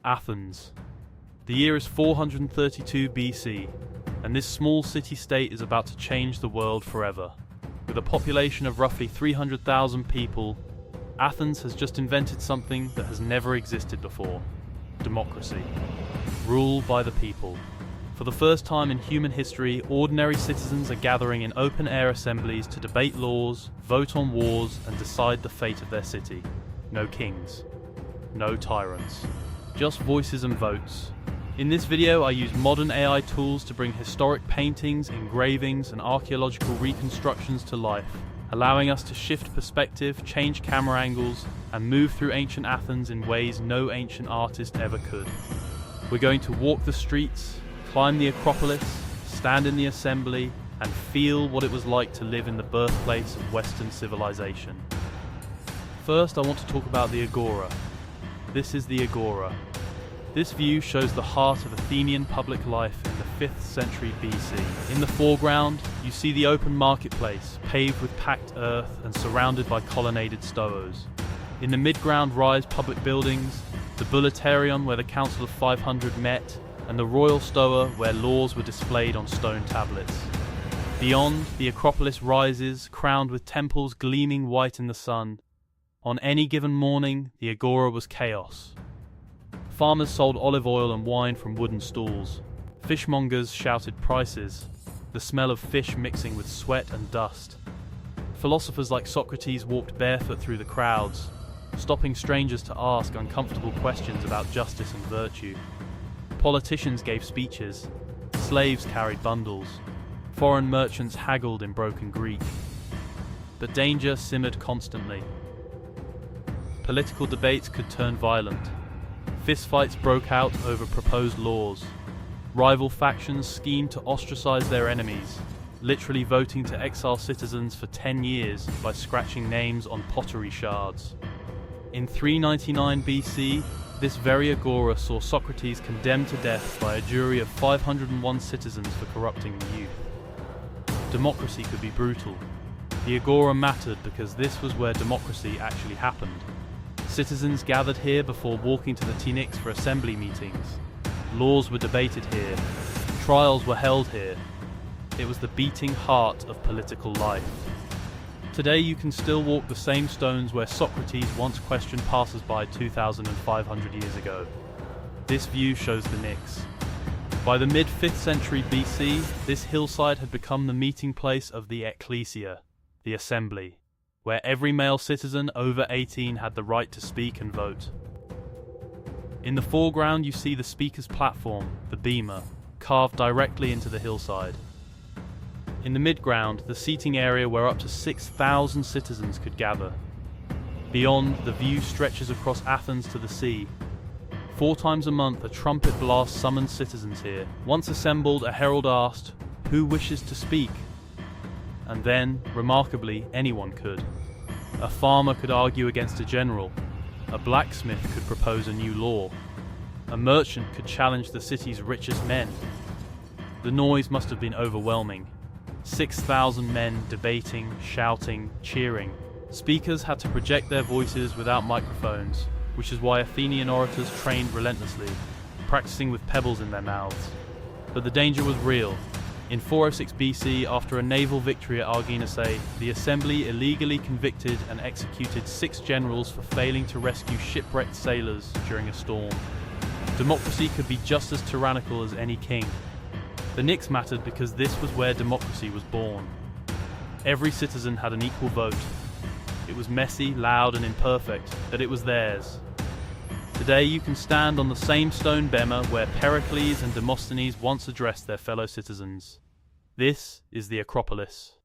Athens. The year is 432 BC, and this small city-state is about to change the world forever. With a population of roughly 300,000 people, Athens has just invented something that has never existed before: democracy. Rule by the people. For the first time in human history, ordinary citizens are gathering in open-air assemblies to debate laws, vote on wars, and decide the fate of their city. No kings. No tyrants. Just voices and votes. In this video, I use modern AI tools to bring historic paintings, engravings, and archaeological reconstructions to life, allowing us to shift perspective, change camera angles, and move through ancient Athens in ways no ancient artist ever could. We're going to walk the streets, climb the Acropolis, stand in the assembly, and feel what it was like to live in the birthplace of Western civilization. First, I want to talk about the Agora. This is the Agora. This view shows the heart of Athenian public life in the 5th century BC. In the foreground, you see the open marketplace, paved with packed earth and surrounded by colonnaded stoas. In the midground rise public buildings, the Bouleuterion where the Council of 500 met, and the royal stoa where laws were displayed on stone tablets. Beyond, the Acropolis rises, crowned with temples gleaming white in the sun. On any given morning, the Agora was chaos. Farmers sold olive oil and wine from wooden stools. Fishmongers shouted prices, the smell of fish mixing with sweat and dust. Philosophers like Socrates walked barefoot through the crowds, stopping strangers to ask uncomfortable questions about justice and virtue. Politicians gave speeches, slaves carried bundles, foreign merchants haggled in broken Greek. But danger simmered constantly. Political debates could turn violent. Fistfights broke out over proposed laws. Rival factions schemed to ostracize their enemies, literally voting to exile citizens for 10 years by scratching names on pottery shards. In 399 BC, this very Agora saw Socrates condemned to death by a jury of 501 citizens for corrupting the youth. Democracy could be brutal. The Agora mattered because this was where democracy actually happened. Citizens gathered here before walking to the Pnyx for assembly meetings. Laws were debated here. Trials were held here. It was the beating heart of political life. Today you can still walk the same stones where Socrates once questioned passers-by 2,500 years ago. This view shows the Pnyx. By the mid-5th century BC, this hillside had become the meeting place of the ecclesia, the assembly, where every male citizen over 18 had the right to speak and vote. In the foreground you see the speaker's platform, the bema, carved directly into the hillside. In the midground, the seating area where up to 6,000 citizens could gather. Beyond, the view stretches across Athens to the sea. 4 times a month a trumpet blast summons citizens here. Once assembled, a herald asked, "Who wishes to speak?" And then, remarkably, anyone could. A farmer could argue against a general. A blacksmith could propose a new law. A merchant could challenge the city's richest men. The noise must have been overwhelming. 6,000 men debating, shouting, cheering. Speakers had to project their voices without microphones, which is why Athenian orators trained relentlessly, practicing with pebbles in their mouths. But the danger was real. In 406 BC, after a naval victory at Arginase, the assembly illegally convicted and executed 6 generals for failing to rescue shipwrecked sailors during a storm. Democracy could be just as tyrannical as any king. The Pnyx mattered because this was where democracy was born. Every citizen had an equal vote. It was messy, loud, and imperfect, but it was theirs. Today you can stand on the same stone bema where Pericles and Demosthenes once addressed their fellow citizens. This is the Acropolis.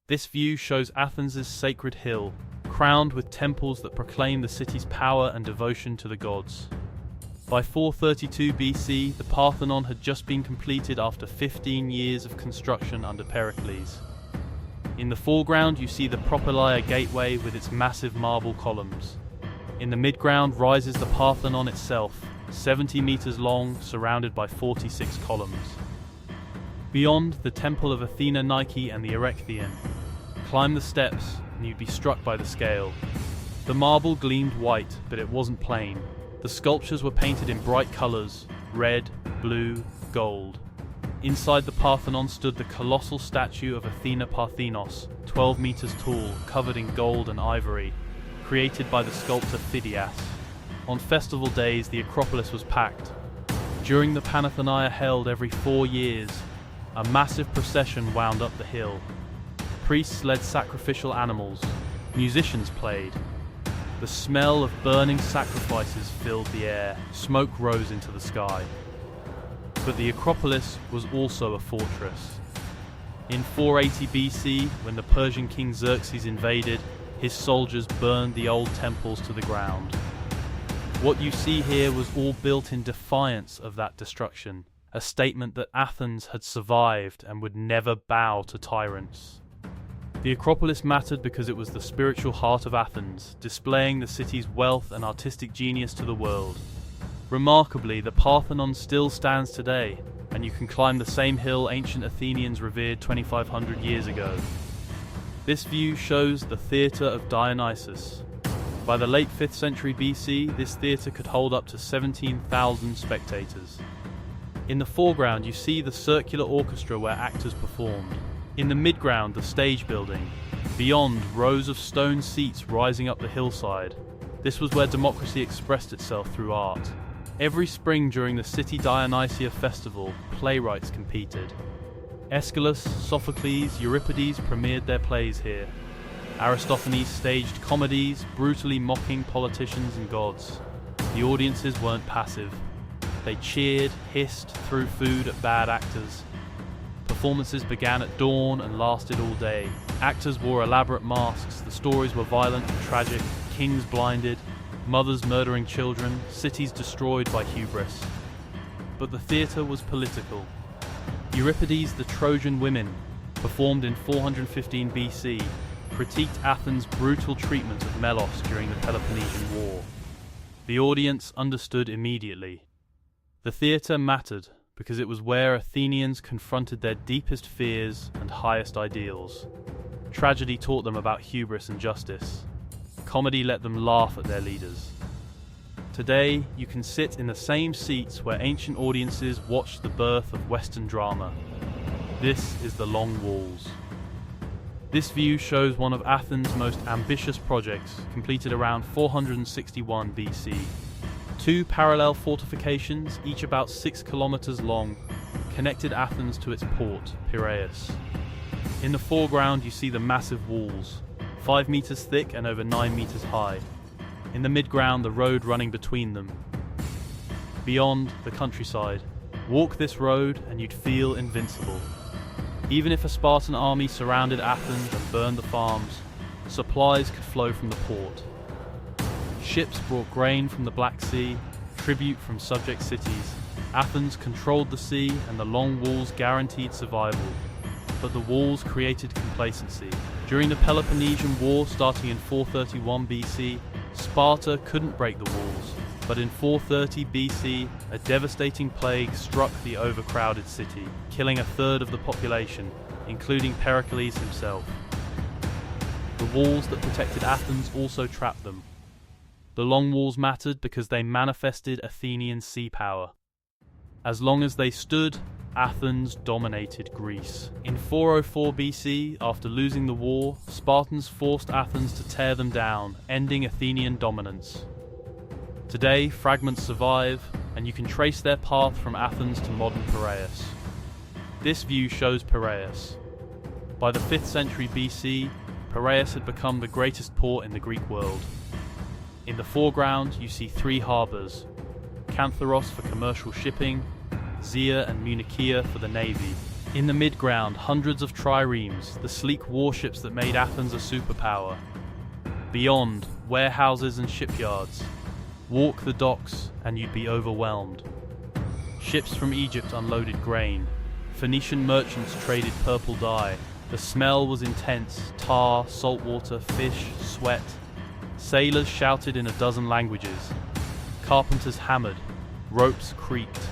This view shows Athens' sacred hill, crowned with temples that proclaim the city's power and devotion to the gods. By 432 BC, the Parthenon had just been completed after 15 years of construction under Pericles. In the foreground you see the Propylaea gateway with its massive marble columns. In the midground rises the Parthenon itself, 70 meters long, surrounded by 46 columns. Beyond, the temple of Athena Nike and the Erechtheion. Climb the steps and you'd be struck by the scale. The marble gleamed white, but it wasn't plain. The sculptures were painted in bright colours: red, blue, gold. Inside the Parthenon stood the colossal statue of Athena Parthenos, 12 meters tall, covered in gold and ivory, created by the sculptor Phidias. On festival days, the Acropolis was packed. During the Panathenea held every 4 years, a massive procession wound up the hill. Priests led sacrificial animals. Musicians played. The smell of burning sacrifices filled the air. Smoke rose into the sky. But the Acropolis was also a fortress. In 480 BC, when the Persian king Xerxes invaded, his soldiers burned the old temples to the ground. What you see here was all built in defiance of that destruction, a statement that Athens had survived and would never bow to tyrants. The Acropolis mattered because it was the spiritual heart of Athens, displaying the city's wealth and artistic genius to the world. Remarkably, the Parthenon still stands today, and you can climb the same hill ancient Athenians revered 2,500 years ago. This view shows the Theatre of Dionysus. By the late 5th century BC, this theatre could hold up to 17,000 spectators. In the foreground, you see the circular orchestra where actors performed. In the midground, the stage building. Beyond, rows of stone seats rising up the hillside. This was where democracy expressed itself through art. Every spring during the City Dionysia festival, playwrights competed. Aeschylus, Sophocles, Euripides premiered their plays here. Aristophanes staged comedies, brutally mocking politicians and gods. The audiences weren't passive. They cheered, hissed, threw food at bad actors. Performances began at dawn and lasted all day. Actors wore elaborate masks, the stories were violent and tragic, kings blinded, mothers murdering children, cities destroyed by hubris. But the theatre was political. Euripides' The Trojan Women, performed in 415 BC, critiqued Athens' brutal treatment of Melos during the Peloponnesian War. The audience understood immediately. The theatre mattered because it was where Athenians confronted their deepest fears and highest ideals. Tragedy taught them about hubris and justice. Comedy let them laugh at their leaders. Today, you can sit in the same seats where ancient audiences watched the birth of Western drama. This is the Long Walls. This view shows one of Athens' most ambitious projects, completed around 461 BC. 2 parallel fortifications, each about 6 kilometers long, connected Athens to its port, Piraeus. In the foreground, you see the massive walls, 5 meters thick and over 9 meters high. In the midground, the road running between them. Beyond, the countryside. Walk this road and you'd feel invincible. Even if a Spartan army surrounded Athens and burned the farms, supplies could flow from the port. Ships brought grain from the Black Sea, tribute from subject cities. Athens controlled the sea and the long walls guaranteed survival. But the walls created complacency. During the Peloponnesian War starting in 431 BC, Sparta couldn't break the walls. But in 430 BC, a devastating plague struck the overcrowded city, killing a third of the population, including Pericles himself. The walls that protected Athens also trapped them. The long walls mattered because they manifested Athenian sea power. As long as they stood, Athens dominated Greece. In 404 BC, after losing the war, Spartans forced Athens to tear them down, ending Athenian dominance. Today, fragments survive, and you can trace their path from Athens to modern Piraeus. This view shows Piraeus. By the 5th century BC, Piraeus had become the greatest port in the Greek world. In the foreground, you see 3 harbours: Cantharos for commercial shipping, Zia and Munichia for the navy. In the midground, hundreds of triremes, the sleek warships that made Athens a superpower. Beyond, warehouses and shipyards. Walk the docks and you'd be overwhelmed. Ships from Egypt unloaded grain. Phoenician merchants traded purple dye. The smell was intense: tar, salt water, fish, sweat. Sailors shouted in a dozen languages. Carpenters hammered. Ropes creaked.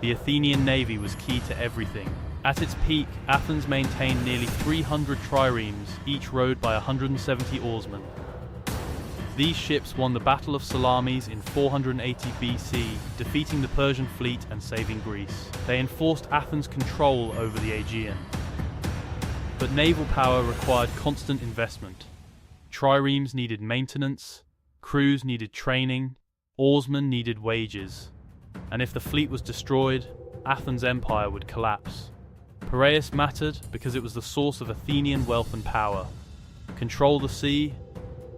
The Athenian navy was key to everything. At its peak, Athens maintained nearly 300 triremes, each rowed by 170 oarsmen. These ships won the Battle of Salamis in 480 BC, defeating the Persian fleet and saving Greece. They enforced Athens' control over the Aegean. But naval power required constant investment. Triremes needed maintenance, crews needed training, oarsmen needed wages. And if the fleet was destroyed, Athens' empire would collapse. Piraeus mattered because it was the source of Athenian wealth and power. Control the sea,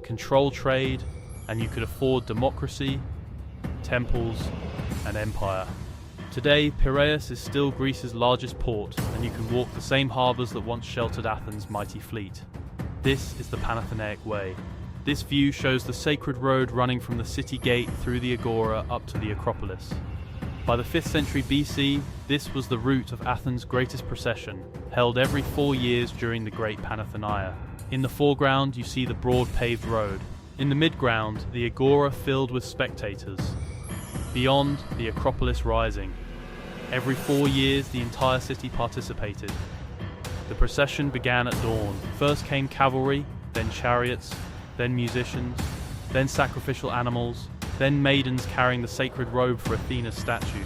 control trade, and you could afford democracy, temples, and empire. Today, Piraeus is still Greece's largest port, and you can walk the same harbours that once sheltered Athens' mighty fleet. This is the Panathenaic Way. This view shows the sacred road running from the city gate through the Agora up to the Acropolis. By the 5th century BC, this was the route of Athens' greatest procession, held every 4 years during the Great Panathenaea. In the foreground, you see the broad paved road. In the midground, the Agora filled with spectators. Beyond, the Acropolis rising. Every 4 years, the entire city participated. The procession began at dawn. First came cavalry, then chariots, then musicians, then sacrificial animals, then maidens carrying the sacred robe for Athena's statue.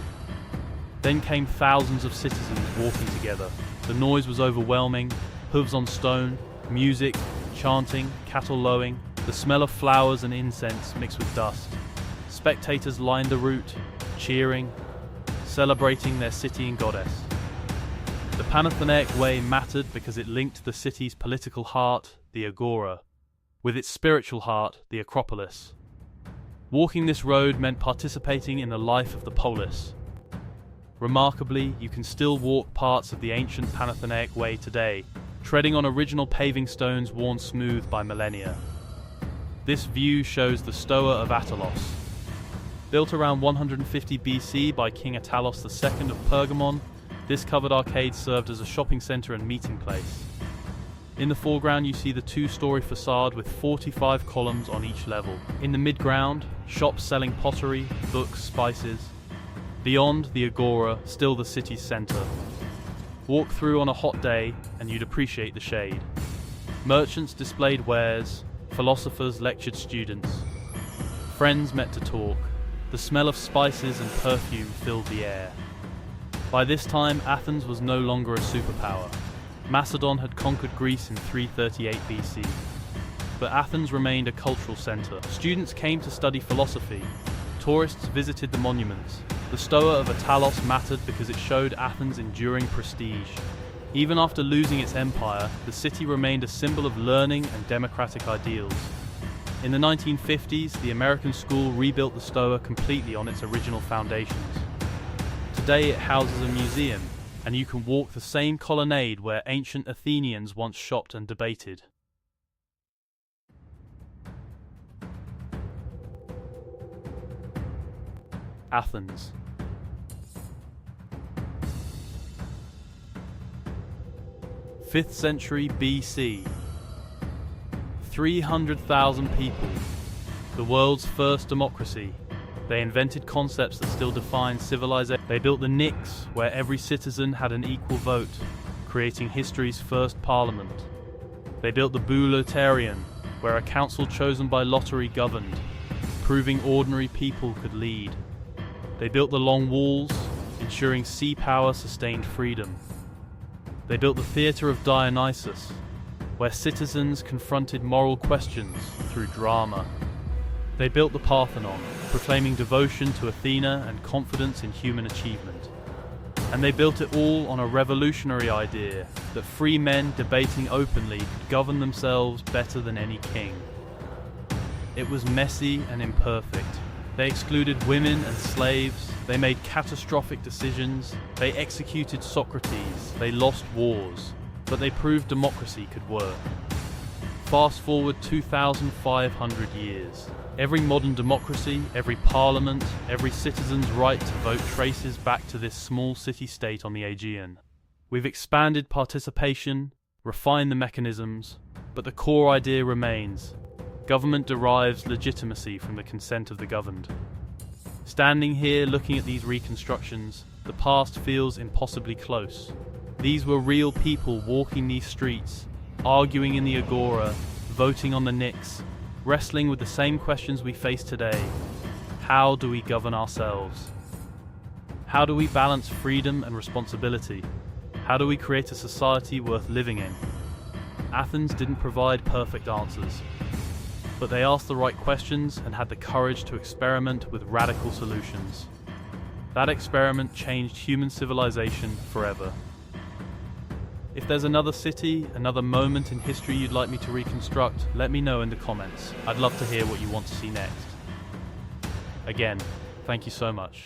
Then came thousands of citizens walking together. The noise was overwhelming, hooves on stone, music, chanting, cattle lowing, the smell of flowers and incense mixed with dust. Spectators lined the route, cheering, celebrating their city and goddess. The Panathenaic Way mattered because it linked the city's political heart, the Agora, with its spiritual heart, the Acropolis. Walking this road meant participating in the life of the polis. Remarkably, you can still walk parts of the ancient Panathenaic Way today, treading on original paving stones worn smooth by millennia. This view shows the Stoa of Attalos. Built around 150 BC by King Attalos II of Pergamon, this covered arcade served as a shopping centre and meeting place. In the foreground you see the 2-storey facade with 45 columns on each level. In the midground, shops selling pottery, books, spices. Beyond, the Agora, still the city's centre. Walk through on a hot day and you'd appreciate the shade. Merchants displayed wares, philosophers lectured students. Friends met to talk. The smell of spices and perfume filled the air. By this time, Athens was no longer a superpower. Macedon had conquered Greece in 338 BC. But Athens remained a cultural centre. Students came to study philosophy. Tourists visited the monuments. The Stoa of Attalos mattered because it showed Athens' enduring prestige. Even after losing its empire, the city remained a symbol of learning and democratic ideals. In the 1950s, the American school rebuilt the Stoa completely on its original foundations. Today it houses a museum, and you can walk the same colonnade where ancient Athenians once shopped and debated. Athens. Fifth century BC. 300,000 people. The world's first democracy. They invented concepts that still define civilization. They built the Nix, where every citizen had an equal vote, creating history's first parliament. They built the Boulotarion, where a council chosen by lottery governed, proving ordinary people could lead. They built the Long Walls, ensuring sea power sustained freedom. They built the Theatre of Dionysus, where citizens confronted moral questions through drama. They built the Parthenon, proclaiming devotion to Athena and confidence in human achievement. And they built it all on a revolutionary idea that free men debating openly could govern themselves better than any king. It was messy and imperfect. They excluded women and slaves, they made catastrophic decisions, they executed Socrates, they lost wars, but they proved democracy could work. Fast forward 2,500 years. Every modern democracy, every parliament, every citizen's right to vote traces back to this small city-state on the Aegean. We've expanded participation, refined the mechanisms, but the core idea remains. Government derives legitimacy from the consent of the governed. Standing here looking at these reconstructions, the past feels impossibly close. These were real people walking these streets, arguing in the Agora, voting on the Nix, wrestling with the same questions we face today. How do we govern ourselves? How do we balance freedom and responsibility? How do we create a society worth living in? Athens didn't provide perfect answers, but they asked the right questions and had the courage to experiment with radical solutions. That experiment changed human civilization forever. If there's another city, another moment in history you'd like me to reconstruct, let me know in the comments. I'd love to hear what you want to see next. Again, thank you so much.